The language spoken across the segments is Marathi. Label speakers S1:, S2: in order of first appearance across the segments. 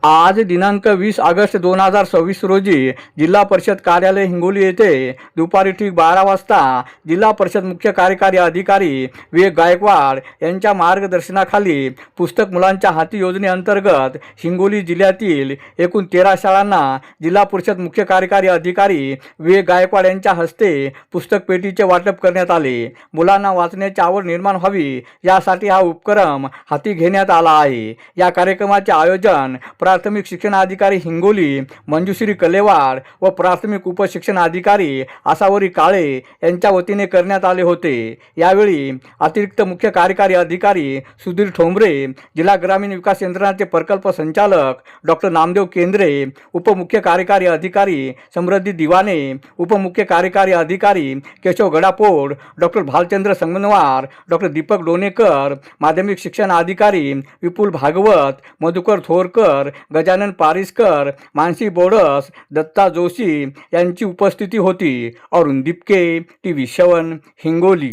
S1: आज दिनांक 20 ऑगस्ट 2026 रोजी जिल्हा परिषद कार्यालय हिंगोली येथे दुपारी ठीक 12 वाजता जिल्हा परिषद मुख्य कार्यकारी अधिकारी विवेक गायकवाड यांच्या मार्गदर्शनाखाली पुस्तक मुलांच्या हाती योजनेअंतर्गत हिंगोली जिल्ह्यातील एकूण 13 शाळांना जिल्हा परिषद मुख्य कार्यकारी अधिकारी विवेक गायकवाड यांच्या हस्ते पुस्तक पेटीचे वाटप करण्यात आले। मुलांना वाचण्याची आवड निर्माण व्हावी यासाठी हा उपक्रम हाती घेण्यात आला आहे। या कार्यक्रमाचे आयोजन प्राथमिक शिक्षणाधिकारी हिंगोली मंजुश्री कलेवार व प्राथमिक उपशिक्षणाधिकारी आसावरी काळे यांच्या वतीने करण्यात आले होते। यावेळी अतिरिक्त मुख्य कार्यकारी अधिकारी सुधीर ठोंबरे, जिल्हा ग्रामीण विकास यंत्रणाचे प्रकल्प संचालक डॉक्टर नामदेव केंद्रे, उपमुख्य कार्यकारी अधिकारी समृद्धी दिवाने, उपमुख्य कार्यकारी अधिकारी केशव गडापोड, डॉक्टर भालचंद्र संगनवार, डॉक्टर दीपक डोनेकर, माध्यमिक शिक्षण अधिकारी विपुल भागवत, मधुकर थोरकर, गजानन पारिसकर, मानसी बोडस, दत्ता जोशी यांची उपस्थिती होती। अरुण दिपके, TV 7 हिंगोली।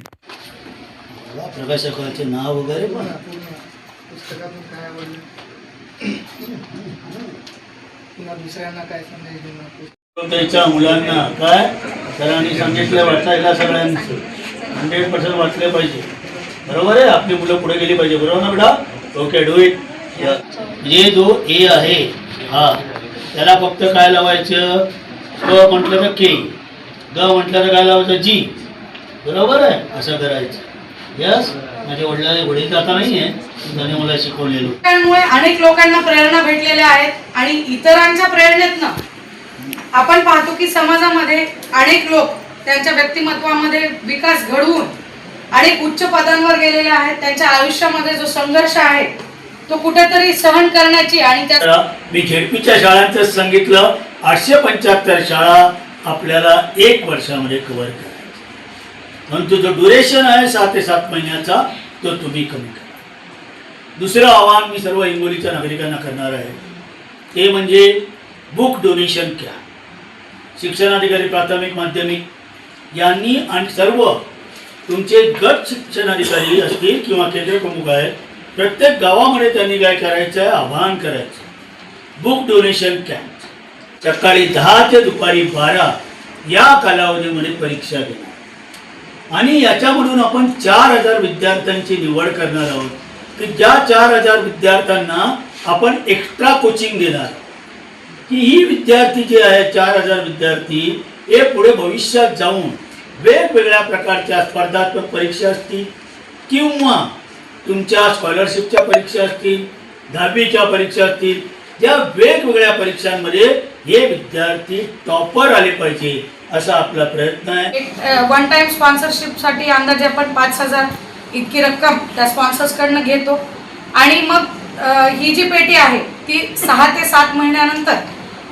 S2: प्रकाशकाचे नाव वगैरे पण
S3: पुस्तकातून काय आवडलं पुन्हा दुसऱ्यांना काय संदेश देणार
S2: त्याच्या मुलांना काय सरांनी सांगितलं वाचायला सगळ्यांचं 100% वाचले पाहिजे। बरोबर आहे, आपली मुलं पुढे गेली पाहिजे। बरोबर ना बेटा? Okay, do it. म्हणजे जो ए आहे हा त्याला फक्त काय लावायचं, क म्हटलं तर के, ग म्हटलं तर काय लावायचं जी। बरोबर आहे, असं करायचं। यस, माझ्या वडील जाता नाही आहे, त्याने मला शिकवलेलं।
S4: त्यामुळे अनेक लोकांना प्रेरणा भेटलेल्या आहेत आणि इतरांच्या प्रेरणेतनं आपण पाहतो की समाजामध्ये अनेक लोक त्यांच्या व्यक्तिमत्वामध्ये विकास घडवून अनेक उच्च पदांवर गेलेले आहेत। त्यांच्या आयुष्यामध्ये जो संघर्ष आहे तो कुठेतरी सहन करण्याची आणि
S2: मी झेडपीच्या शाळांचं सांगितलं 875 शाळा आपल्याला 1 वर्षामध्ये कव्हर करायचं। परंतु जो ड्युरेशन आहे 6 ते 7 महिन्याचा तो तुम्ही कमी करा। दुसरं आव्हान मी सर्व हिंगोलीच्या नागरिकांना करणार आहे ते म्हणजे बुक डोनेशन कॅम्प। शिक्षणाधिकारी प्राथमिक माध्यमिक यांनी आणि सर्व तुमचे गट शिक्षणाधिकारी असतील किंवा केंद्र प्रमुख आहेत, प्रत्येक गावामध्ये त्यांनी काय करायचं आहे, आवाहन करायचं बुक डोनेशन कॅम्प। सकाळी 10 ते दुपारी 12 या कालावधीमध्ये परीक्षा घेणार आणि याच्यामधून आपण 4000 विद्यार्थ्यांची निवड करणार आहोत की ज्या 4000 विद्यार्थ्यांना आपण एक्स्ट्रा कोचिंग देणार की ही विद्यार्थी जे आहे 4000 विद्यार्थी हे पुढे भविष्यात जाऊन वेगवेगळ्या प्रकारच्या स्पर्धात्मक परीक्षा असतील किंवा तुमच्या स्कॉलरशिपच्या परीक्षा असतील, 10वीच्या परीक्षा असतील, या वेगवेगळ्या परीक्षांमध्ये हे विद्यार्थी टॉपर आले पाहिजे असा आपला प्रयत्न आहे।
S4: वन टाइम स्पॉन्सरशिपसाठी अंदाजे आपण 5000 इतकी रक्कम त्या स्पॉन्सर्सकडनं घेतो आणि मग ही जी पेटी आहे ती 6 ते 7 महिन्यानंतर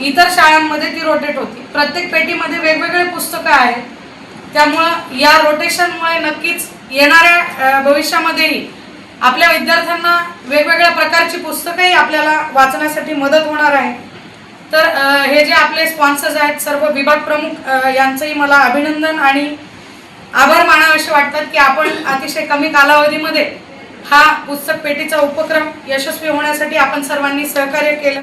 S4: इतर शाळांमध्ये ती रोटेट होती। प्रत्येक पेटीमध्ये वेगवेगळे पुस्तकं आहेत, त्यामुळं या रोटेशनमुळे नक्कीच येणाऱ्या भविष्यामध्येही आपल्या विद्यार्थ्यांना वेगवेगळ्या प्रकारची पुस्तकंही आपल्याला वाचण्यासाठी मदत होणार आहे। तर हे जे आपले स्पॉन्सर्स आहेत सर्व विभाग प्रमुख यांचंही मला अभिनंदन आणि आभार मानावेसे वाटतात की आपण अतिशय कमी कालावधीमध्ये हा पुस्तक पेटीचा उपक्रम यशस्वी होण्यासाठी आपण सर्वांनी सहकार्य केलं।